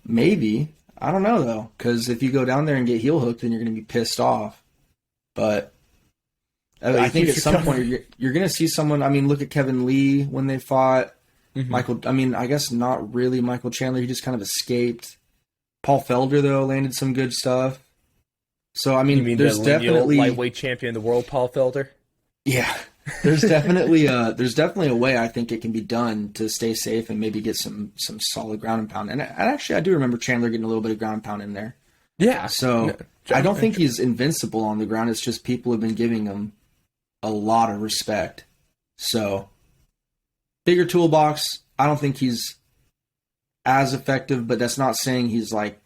Maybe. I don't know, though, because if you go down there and get heel hooked, then you're going to be pissed off. But I think at some point you're going to see someone. I mean, look at Kevin Lee when they fought Michael. I mean, I guess not really Michael Chandler. He just kind of escaped. Paul Felder though landed some good stuff. So I mean, there's definitely lightweight champion of the world, Paul Felder. Yeah, there's definitely a way I think it can be done to stay safe and maybe get some solid ground and pound. And actually, I do remember Chandler getting a little bit of ground and pound in there. Yeah. So I don't think he's invincible on the ground. It's just people have been giving him a lot of respect. So bigger toolbox. I don't think he's as effective, but that's not saying he's like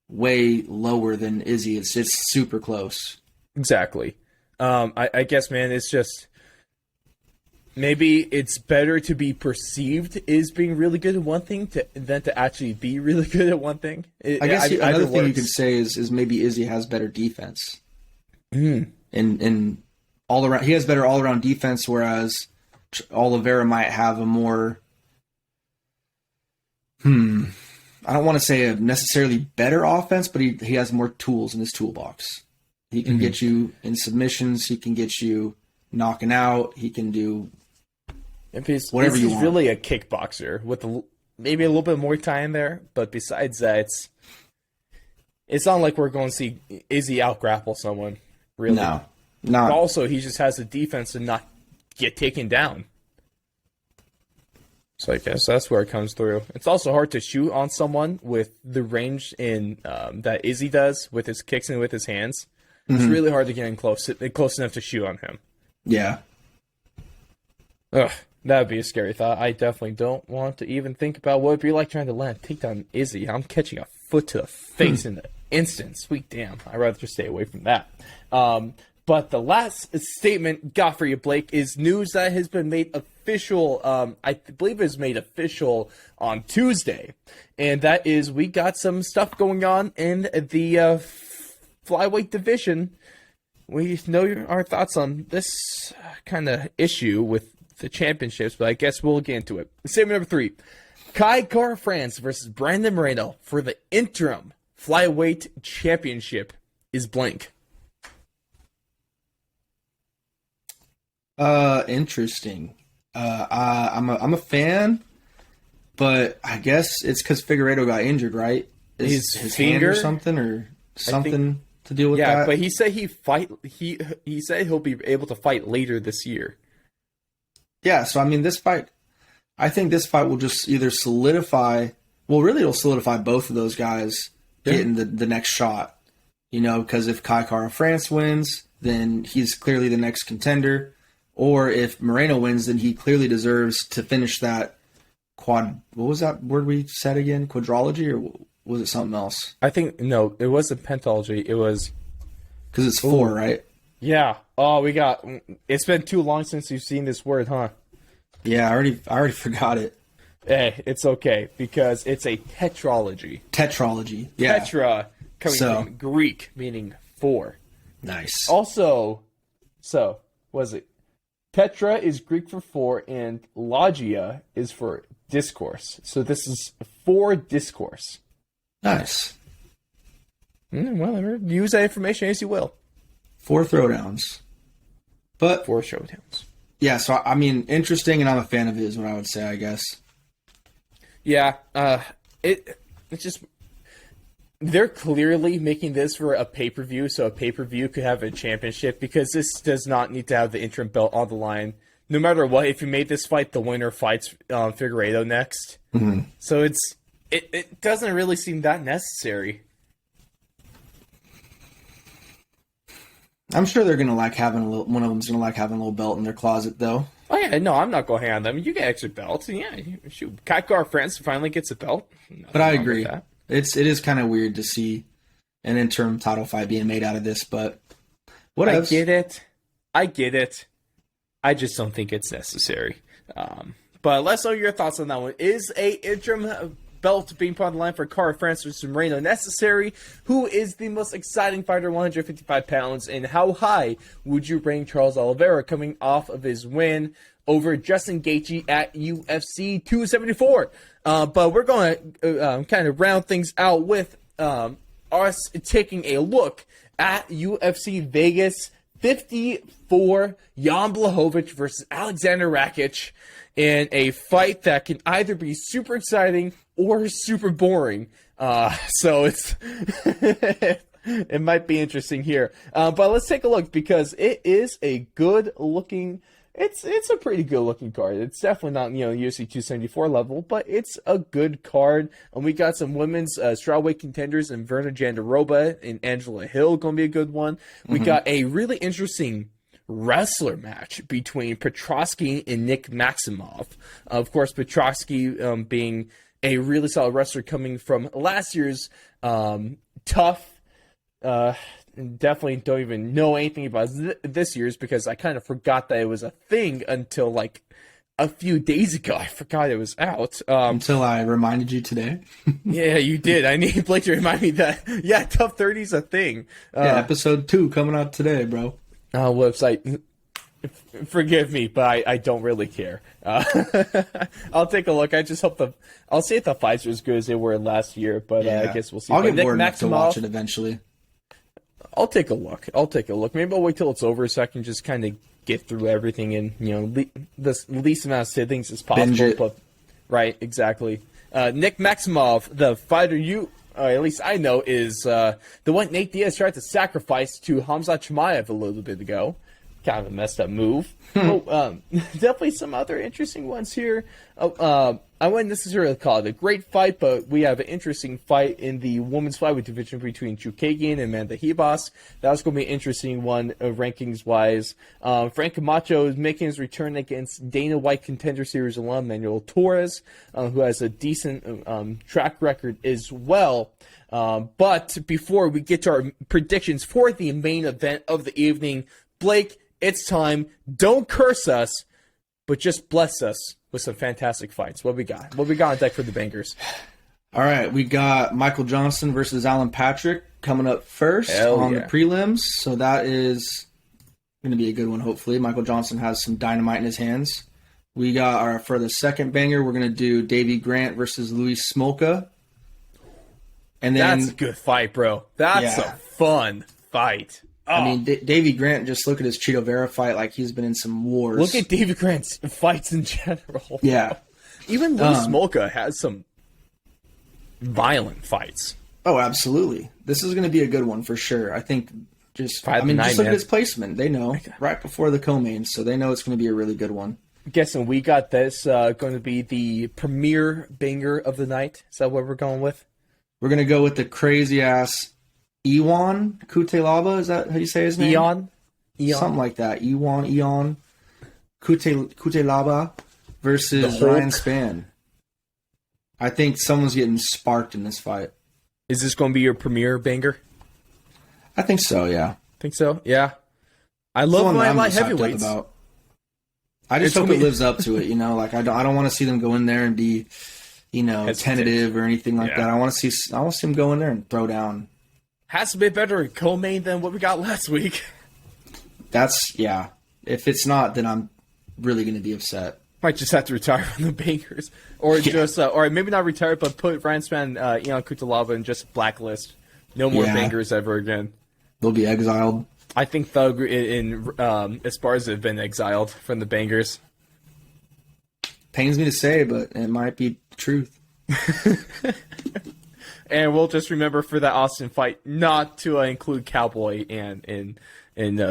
way lower than Izzy. It's super close. Exactly. I guess, man, it's just maybe it's better to be perceived as being really good at one thing than to actually be really good at one thing. I guess another thing you could say is maybe Izzy has better defense. And all around, he has better all around defense, whereas Oliveira might have a more I don't want to say a necessarily better offense, but he has more tools in his toolbox. He can get you in submissions. He can get you knocking out. He can do whatever you want. He's really a kickboxer with maybe a little bit more time in there. But besides that, it's not like we're going to see Izzy out-grapple someone, really. No. Not. But also, he just has the defense to not get taken down. So I guess that's where it comes through. It's also hard to shoot on someone with the range that Izzy does with his kicks and with his hands. It's really hard to get in close enough to shoot on him. Yeah. Ugh, that would be a scary thought. I definitely don't want to even think about what it'd be like trying to land take down Izzy. I'm catching a foot to the face in the instant. Sweet damn. I'd rather just stay away from that. But the last statement got for you, Blake, is news that has been made official. I believe it was made official on Tuesday. And that is we got some stuff going on in the flyweight division. We know our thoughts on this kind of issue with the championships, but I guess we'll get into it. Statement number 3. Kai Kara-France versus Brandon Moreno for the interim flyweight championship is blank. Interesting. I'm a fan, but I guess it's because Figueiredo got injured, right? His hand or something to deal with that. Yeah, but he said he said he'll be able to fight later this year. Yeah, so I mean, I think this fight will just either solidify. Well, really, it'll solidify both of those guys getting the next shot. You know, because if Kai Kara-France wins, then he's clearly the next contender. Or if Moreno wins, then he clearly deserves to finish that what was that word we said again? Quadrology, or was it something else? I think, no, it wasn't pentology. It was... Because it's 4, right? Yeah. Oh, it's been too long since you've seen this word, huh? Yeah, I already forgot it. Hey, it's okay, because it's a tetralogy. Tetralogy, yeah. Tetra, coming from Greek, meaning 4. Nice. Also, was it? Tetra is Greek for 4, and logia is for discourse. So this is 4 discourse. Nice. Well, use that information as you will. 4 throwdowns. But 4 showdowns. Yeah, so I mean, interesting, and I'm a fan of it is what I would say, I guess. Yeah, it's just... They're clearly making this for a pay-per-view, so a pay-per-view could have a championship, because this does not need to have the interim belt on the line. No matter what, if you made this fight, the winner fights Figueiredo next. Mm-hmm. So it doesn't really seem that necessary. I'm sure they're gonna like having one of them's gonna like having a little belt in their closet, though. Oh yeah, no, I'm not gonna hang on them. You get extra belts, yeah. Shoot, Kai Kara-France finally gets a belt. But I agree. It is kind of weird to see an interim title fight being made out of this, but what else? I get it. I just don't think it's necessary. But let's know your thoughts on that one. Is a interim belt being put on the line for Kara-France versus Moreno necessary? Who is the most exciting fighter, 155 pounds, and how high would you rank Charles Oliveira coming off of his win over Justin Gaethje at UFC 274? But we're going to kind of round things out with us taking a look at UFC Vegas 54, Yamblahovic versus Alexander Rakitch in a fight that can either be super exciting or super boring. So it's it might be interesting here. But let's take a look because it is a good looking. It's a pretty good looking card. It's definitely not UFC 274 level, but it's a good card. And we got some women's strawweight contenders in Verna Jandiroba and Angela Hill, going to be a good one. We got a really interesting wrestler match between Petrosky and Nick Maximov. Of course, Petrosky being a really solid wrestler coming from last year's tough. Definitely don't even know anything about this year's because I kind of forgot that it was a thing until like a few days ago. I forgot it was out. Until I reminded you today. Yeah, you did. I need Blake to remind me that, yeah, Tough 30 is a thing. Episode 2 coming out today, bro. Website. Forgive me, but I don't really care. I'll take a look. I just hope I'll see if the fights are as good as they were last year, but I guess we'll see. I'll get bored enough to watch it eventually. I'll take a look. Maybe I'll wait till it's over so I can just kind of get through everything in the least amount of sittings as possible. Binge it. But, right, exactly. Nick Maximov, the fighter at least I know, is the one Nate Diaz tried to sacrifice to Khamzat Chimaev a little bit ago. Kind of a messed up move. Definitely some other interesting ones here. I wouldn't necessarily call it a great fight, but we have an interesting fight in the women's flyweight division between Chukagian and Amanda Ribas. That was going to be an interesting one, rankings-wise. Frank Camacho is making his return against Dana White Contender Series alum Manuel Torres, who has a decent track record as well. But before we get to our predictions for the main event of the evening, Blake, it's time. Don't curse us, but just bless us with some fantastic fights. What we got? What we got on deck for the bangers? All right, we got Michael Johnson versus Alan Patrick coming up first on the prelims. So that is going to be a good one, hopefully. Michael Johnson has some dynamite in his hands. We got for the second banger, we're going to do Davey Grant versus Luis Smoka. And then, that's a good fight, bro. That's a fun fight. I mean, Davey Grant, just look at his Cheeto Vera fight, like he's been in some wars. Look at Davey Grant's fights in general. Yeah. Even Luis Smoka has some violent fights. Oh, absolutely. This is going to be a good one for sure. I think just look at his placement. They know right before the co-main, so they know it's going to be a really good one. I'm guessing we got this going to be the premier banger of the night. Is that what we're going with? We're going to go with the crazy-ass Ion Kutelaba, is that how you say his name? Ion? Something like that. Ion Kutelaba versus Ryan Spann. I think someone's getting sparked in this fight. Is this going to be your premier banger? I think so, yeah. Think so? Yeah. I love my light heavyweights. I just hope it lives up to it, like I don't want to see them go in there and be, tentative or anything like that. I want to see them go in there and throw down. Has to be better in co-main than what we got last week. If it's not, then I'm really going to be upset. Might just have to retire from the bangers. Or or maybe not retire, but put Ryan Spann, Ion Kutelaba in just blacklist. No more bangers ever again. They'll be exiled. I think Thug and Esparza have been exiled from the bangers. Pains me to say, but it might be truth. And we'll just remember for that Austin fight not to include Cowboy and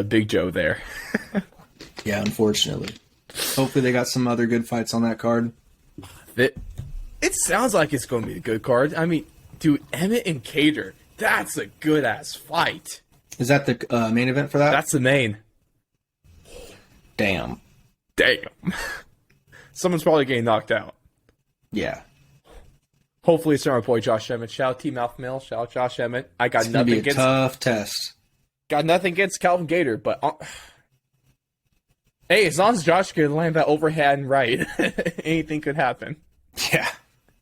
Big Joe there. Yeah, unfortunately. Hopefully they got some other good fights on that card. It sounds like it's going to be a good card. I mean, dude, Emmett and Cater, that's a good-ass fight. Is that the main event for that? That's the main. Damn. Someone's probably getting knocked out. Yeah. Hopefully it's our boy Josh Emmett. Shout out Team Alpha Male. Shout out Josh Emmett. I got it's nothing be a against tough test. Got nothing against Calvin Gator, but hey, as long as Josh can land that overhand right, anything could happen. Yeah.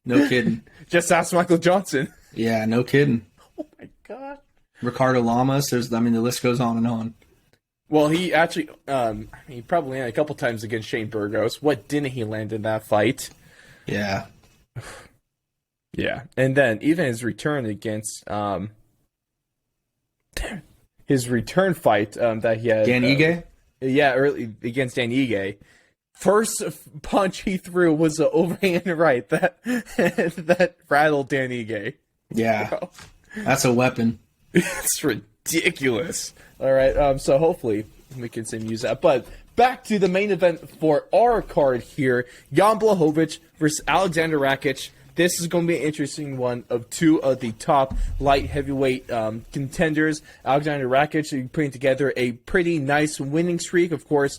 No kidding. Just ask Michael Johnson. Yeah, no kidding. Oh my god. Ricardo Lamas, the list goes on and on. Well, he actually he probably landed a couple times against Shane Burgos. What didn't he land in that fight? Yeah. Yeah, and then even his return against his return fight that he had. Dan Ige? Early against Dan Ige. First punch he threw was an overhand right that rattled Dan Ige. Yeah, Bro. That's a weapon. It's ridiculous. All right, so hopefully we can use that. But back to the main event for our card here: Jan Blachowicz versus Alexander Rakitch. This is going to be an interesting one of two of the top light heavyweight contenders. Alexander Rakitch putting together a pretty nice winning streak. Of course,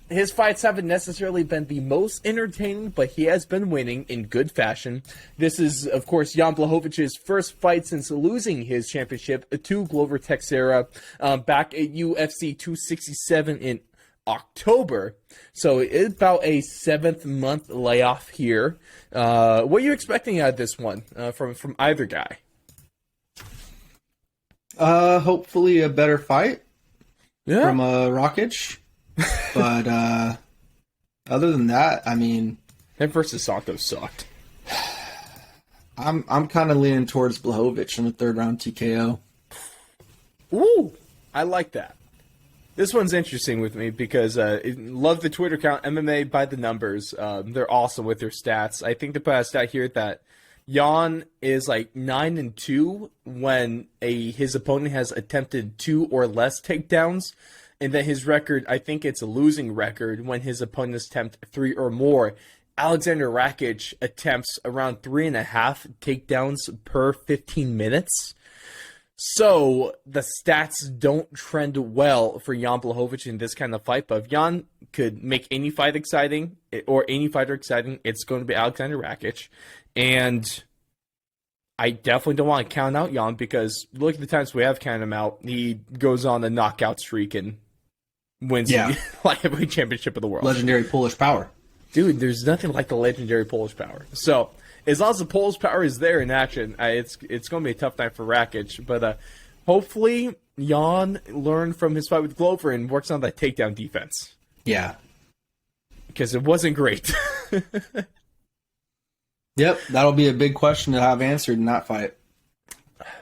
his fights haven't necessarily been the most entertaining, but he has been winning in good fashion. This is, of course, Jan Blachowicz's first fight since losing his championship to Glover Teixeira back at UFC 267 in October. So it's about a 7th-month layoff here. What are you expecting out of this one from either guy? Hopefully a better fight from Rakitch. But other than that, I mean, him versus Santos sucked. I'm kind of leaning towards Blachowicz in the 3rd round TKO. Ooh, I like that. This one's interesting with me because love the Twitter account MMA by the numbers. They're awesome with their stats. I think they put a stat here that Jan is like 9-2 when his opponent has attempted 2 or less takedowns, and then his record, I think it's a losing record when his opponents attempt 3 or more. Alexander Rakitch attempts around 3.5 takedowns per 15 minutes. So the stats don't trend well for Jan Blachowicz in this kind of fight. But if Jan could make any fight exciting, or any fighter exciting, it's going to be Alexander Rakitch. And I definitely don't want to count out Jan, because look at the times we have counted him out. He goes on a knockout streak and wins the light heavyweight championship of the world. Legendary Polish power. Dude, there's nothing like the legendary Polish power. So as long as the Polish power is there in action, it's going to be a tough night for Rakitch. But hopefully Jan learned from his fight with Glover and works on that takedown defense. Yeah. Because it wasn't great. Yep, that'll be a big question to have answered in that fight.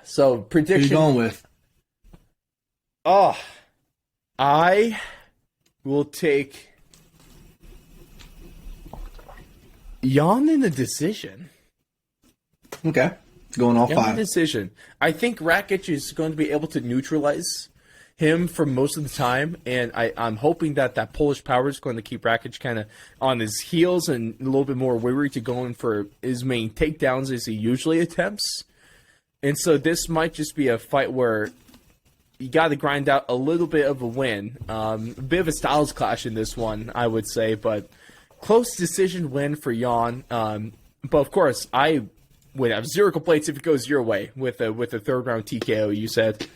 So, prediction. Who are you going with? Oh, I will take Jan in a decision. Okay. Going all Jan 5. in a decision. I think Rakitch is going to be able to neutralize him for most of the time, and I'm hoping that Polish power is going to keep Rakitch kind of on his heels and a little bit more weary to going for his main takedowns as he usually attempts. And so this might just be a fight where you got to grind out a little bit of a win. A bit of a styles clash in this one, I would say, but close decision win for Jan. But of course, I would have zero complaints if it goes your way with a 3rd round TKO. You said.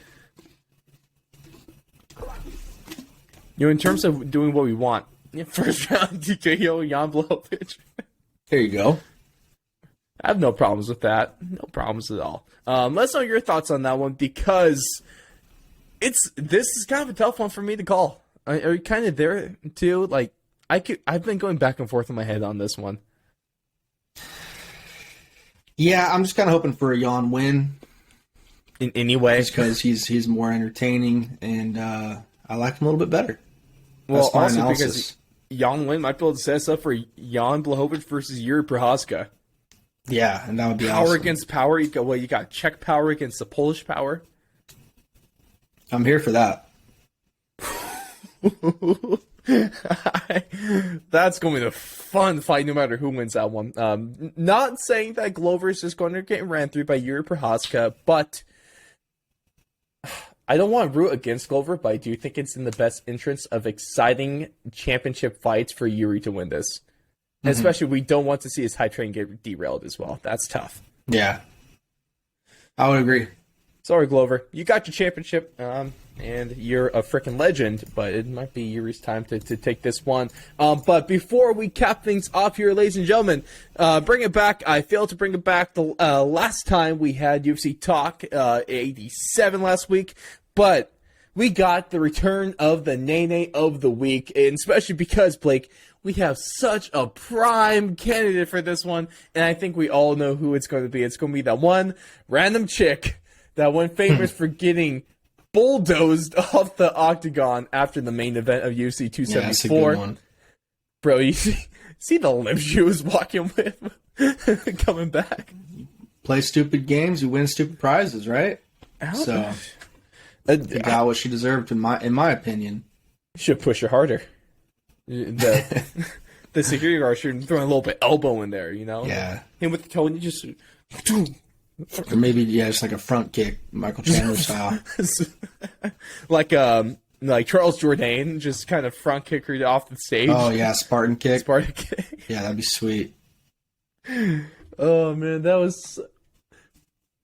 In terms of doing what we want, 1st round TKO Jan Blachowicz. There you go. I have no problems with that. No problems at all. Let's know your thoughts on that one, because this is kind of a tough one for me to call. Are you kind of there too? Like I've been going back and forth in my head on this one. Yeah, I'm just kind of hoping for a Jan win. In any way, just because he's more entertaining, and I like him a little bit better. Well, also analysis. Because Jan win might be able to set us up for Jan Blachowicz versus Yuri Prochazka. Yeah, and that would be power awesome. Against power. You got Czech power against the Polish power. I'm here for that. That's going to be a fun fight no matter who wins that one. Not saying that Glover is just going to get ran through by Yuri Prochazka, but I don't want to root against Glover, but I do think it's in the best interest of exciting championship fights for Yuri to win this. Mm-hmm. Especially, we don't want to see his hype train get derailed as well. That's tough. Yeah. I would agree. Sorry, Glover. You got your championship, and you're a freaking legend, but it might be Yuri's time to take this one. But before we cap things off here, ladies and gentlemen, bring it back. I failed to bring it back the last time we had UFC Talk, 87 last week, but we got the return of the Nene of the week, and especially because, Blake, we have such a prime candidate for this one, and I think we all know who it's going to be. It's going to be that one random chick, that one famous for getting bulldozed off the octagon after the main event of UFC 274. Yeah, that's a good one. Bro, you see the limp she was walking with coming back. Play stupid games, you win stupid prizes, right? So she got what she deserved, in my opinion. Should push her harder. The security guard should throw a little bit elbow in there, you know? Yeah. Him with the toe, and you just... Or maybe, just like a front kick, Michael Chandler style. like Charles Jourdain, just kind of front kick her off the stage. Oh, yeah, Spartan kick. Spartan kick. Yeah, that'd be sweet. Oh, man, that was...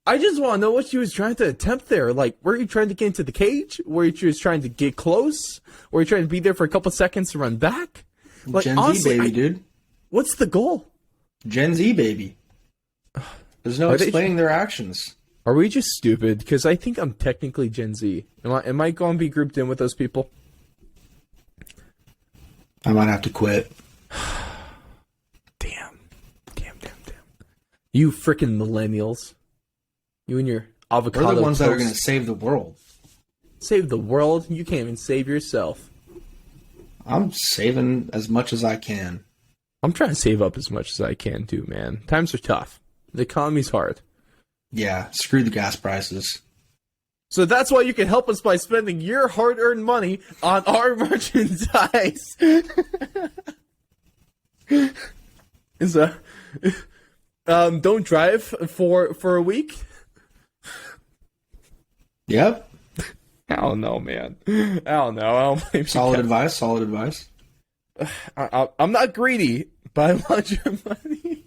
I just want to know what she was trying to attempt there. Like, were you trying to get into the cage? Were you just trying to get close? Were you trying to be there for a couple seconds to run back? Like, Gen honestly, Z, baby, dude. What's the goal? Gen Z, baby. There's no explaining their actions. Are we just stupid? Because I think I'm technically Gen Z. Am I going to be grouped in with those people? I might have to quit. Damn. You freaking millennials. You and your avocado We're the ones toast. that are going to save the world. Save the world? You can't even save yourself. I'm saving as much as I can. I'm trying to save up as much as I can too, man. Times are tough. The economy's hard. Yeah, screw the gas prices. So that's why you can help us by spending your hard-earned money on our merchandise. Don't drive for a week. Yep. I don't know, man. I don't know. Solid advice. I'm not greedy, but I want your money.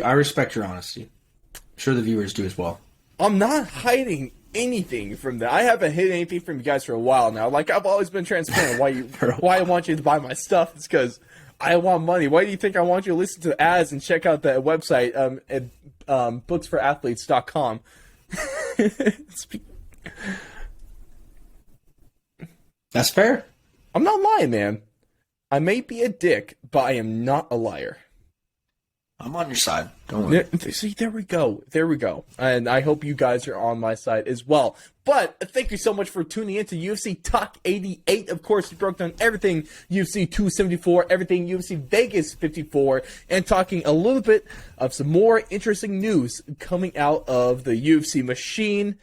I respect your honesty. I'm sure the viewers do as well. I'm not hiding anything from that. I haven't hid anything from you guys for a while now. Like, I've always been transparent. Why I want you to buy my stuff is because I want money. Why do you think I want you to listen to ads and check out the website at booksforathletes.com? That's fair. I'm not lying, man. I may be a dick, but I am not a liar. I'm on your side. Don't worry. See, there we go. And I hope you guys are on my side as well. But thank you so much for tuning in to UFC Talk 88. Of course, we broke down everything UFC 274, everything UFC Vegas 54, and talking a little bit of some more interesting news coming out of the UFC machine.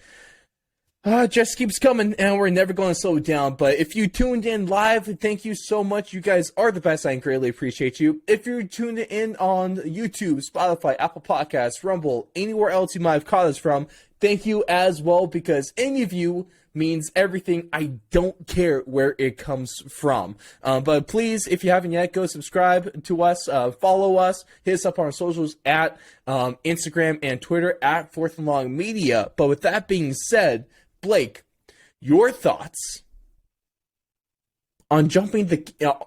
Just keeps coming, and we're never going to slow it down. But if you tuned in live, thank you so much. You guys are the best. I greatly appreciate you. If you're tuned in on YouTube, Spotify, Apple Podcasts, Rumble, anywhere else you might have caught us from, thank you as well, because any of you means everything. I don't care where it comes from. But please, if you haven't yet, go subscribe to us, follow us, hit us up on our socials at Instagram and Twitter at Fourth and Long Media. But with that being said, Blake, your thoughts on jumping the...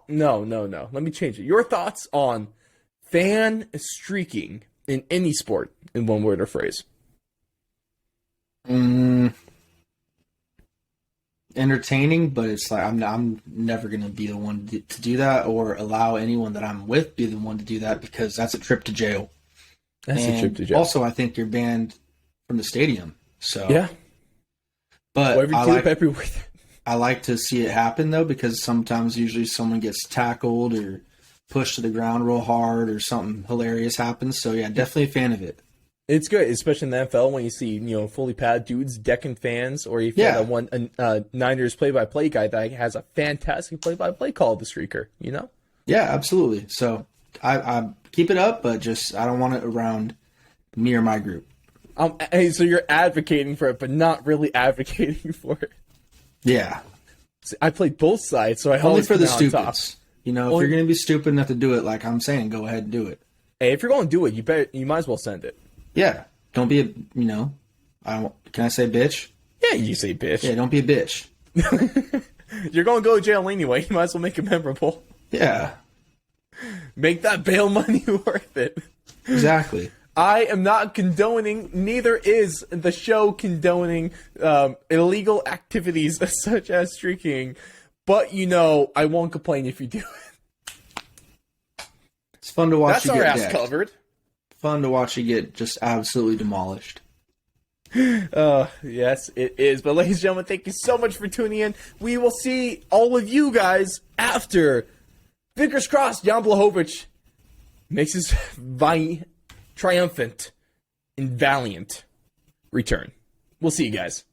No. Let me change it. Your thoughts on fan streaking in any sport in one word or phrase. Entertaining, but it's like I'm never going to be the one to do that or allow anyone that I'm with be the one to do that, because that's a trip to jail. Also, I think you're banned from the stadium. So yeah. But I like to see it happen, though, because usually someone gets tackled or pushed to the ground real hard or something hilarious happens. So, yeah, definitely a fan of it. It's good, especially in the NFL when you see, fully padded dudes decking fans, or if you have a Niners play-by-play guy that has a fantastic play-by-play call the streaker, Yeah, absolutely. So, I keep it up, but I don't want it around me or my group. Hey, so you're advocating for it, but not really advocating for it. Yeah. See, I played both sides, so I only for the stupids. If you're going to be stupid enough to do it, like I'm saying, go ahead and do it. Hey, if you're going to do it, you might as well send it. Yeah. Don't be can I say bitch? Yeah, you say bitch. Yeah, don't be a bitch. You're going to go to jail anyway. You might as well make it memorable. Yeah. Make that bail money worth it. Exactly. I am not condoning, neither is the show condoning illegal activities such as streaking, but I won't complain if you do it. It's fun to watch you get That's our ass decked. covered. Fun to watch you get just absolutely demolished. Yes, it is. But ladies and gentlemen, thank you so much for tuning in. We will see all of you guys after. Fingers crossed, Jan Blachowicz makes his triumphant and valiant return. We'll see you guys.